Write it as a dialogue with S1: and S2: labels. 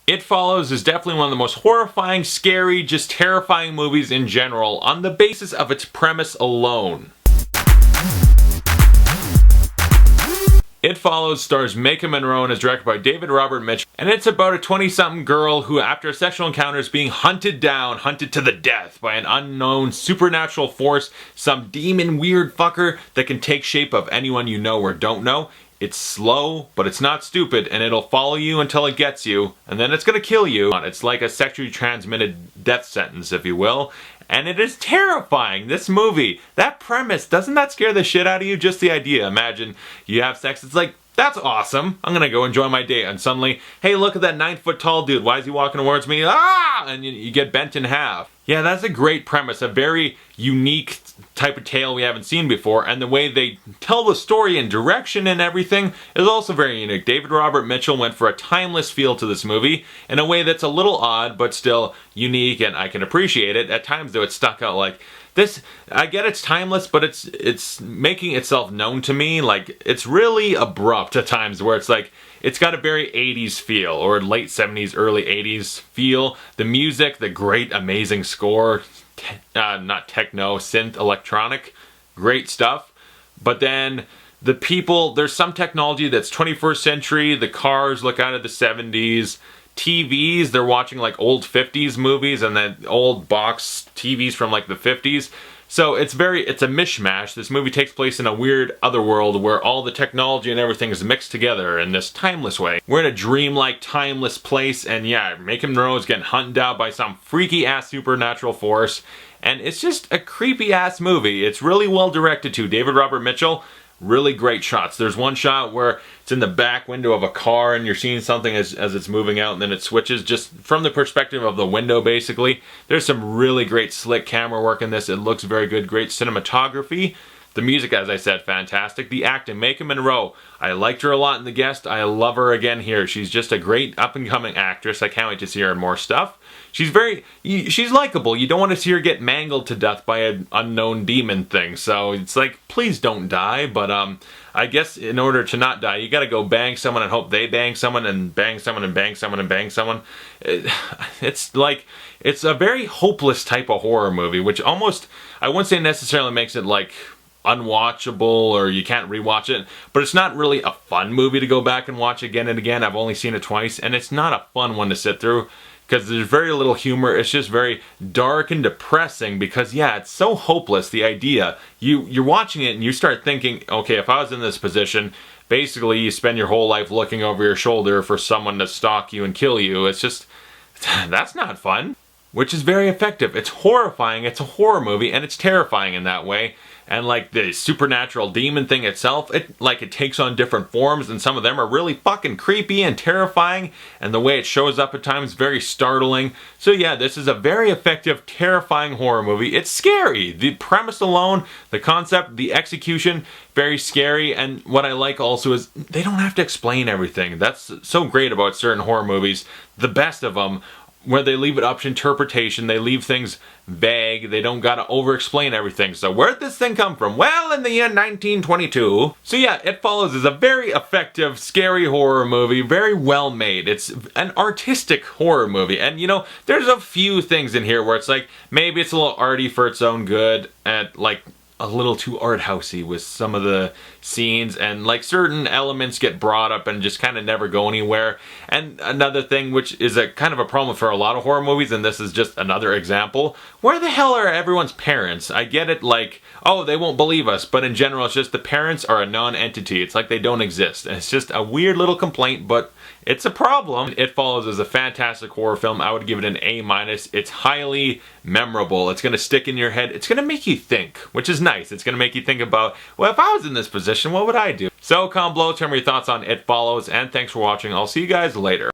S1: It Follows is definitely one of the most horrifying, scary, just terrifying movies in general on the basis of its premise alone. It Follows stars Maika Monroe and is directed by David Robert Mitchell, and it's about a 20-something girl who, after a sexual encounter, is being hunted to the death by an unknown supernatural force, some demon weird fucker that can take shape of anyone you know or don't know. It's slow, but it's not stupid, and it'll follow you until it gets you, and then it's gonna kill you. It's like a sexually transmitted death sentence, if you will. And it is terrifying, this movie. That premise, doesn't that scare the shit out of you? Just the idea. Imagine you have sex, it's like, that's awesome. I'm gonna go enjoy my day. And suddenly, hey, look at that 9-foot tall dude. Why is he walking towards me? Ah! And you get bent in half. Yeah, that's a great premise. A very unique type of tale we haven't seen before. And the way they tell the story and direction and everything is also very unique. David Robert Mitchell went for a timeless feel to this movie in a way that's a little odd, but still unique, and I can appreciate it. At times, though, it stuck out like, this, I get it's timeless, but it's making itself known to me. Like, it's really abrupt at times where it's like, it's got a very 80s feel, or late 70s, early 80s feel. The music, the great, amazing score, not techno, synth, electronic, great stuff. But then the people, there's some technology that's 21st century, the cars look out of the 70s, TVs, they're watching like old 50s movies and then old box TVs from like the 50s. So it's a mishmash. This movie takes place in a weird other world where all the technology and everything is mixed together in this timeless way. We're in a dreamlike, timeless place, and yeah, Maika Monroe is getting hunted down by some freaky ass supernatural force, and it's just a creepy ass movie. It's really well directed too. David Robert Mitchell, really great shots. There's one shot where it's in the back window of a car and you're seeing something as it's moving out, and then it switches just from the perspective of the window basically. There's some really great slick camera work in this. It looks very good. Great cinematography. The music, as I said, fantastic. The acting, Maika Monroe, I liked her a lot in The Guest. I love her again here. She's just a great up-and-coming actress. I can't wait to see her in more stuff. She's likable. You don't want to see her get mangled to death by an unknown demon thing. So it's like, please don't die. But I guess in order to not die, you gotta go bang someone and hope they bang someone and bang someone and bang someone and bang someone. It's like, it's a very hopeless type of horror movie, which almost, I wouldn't say necessarily makes it like unwatchable or you can't rewatch it, but it's not really a fun movie to go back and watch again and again. I've only seen it twice, and it's not a fun one to sit through because there's very little humor. It's just very dark and depressing because, yeah, it's so hopeless, the idea. You're watching it and you start thinking, okay, if I was in this position, basically you spend your whole life looking over your shoulder for someone to stalk you and kill you. It's just, that's not fun. Which is very effective. It's horrifying, it's a horror movie, and it's terrifying in that way. And like the supernatural demon thing itself, it takes on different forms, and some of them are really fucking creepy and terrifying, and the way it shows up at times, very startling. So yeah, this is a very effective, terrifying horror movie. It's scary. The premise alone, the concept, the execution, very scary. And what I like also is they don't have to explain everything. That's so great about certain horror movies, the best of them, where they leave it up to interpretation. They leave things vague. They don't gotta over-explain everything. So where'd this thing come from? Well, in the year 1922. So yeah, It Follows is a very effective, scary horror movie. Very well made. It's an artistic horror movie. And you know, there's a few things in here where it's like, maybe it's a little arty for its own good, and like a little too art housey with some of the scenes, and like certain elements get brought up and just kind of never go anywhere. And another thing, which is a kind of a problem for a lot of horror movies, and this is just another example, where the hell are everyone's parents? I get it, like, oh, they won't believe us, but in general it's just the parents are a non-entity. It's like they don't exist, and it's just a weird little complaint, but it's a problem. It Follows is a fantastic horror film. I would give it an A-. It's highly memorable. It's gonna stick in your head. It's gonna make you think, which is nice. It's gonna make you think about, well, if I was in this position, what would I do? So comment below, tell me your thoughts on It Follows, and thanks for watching. I'll see you guys later.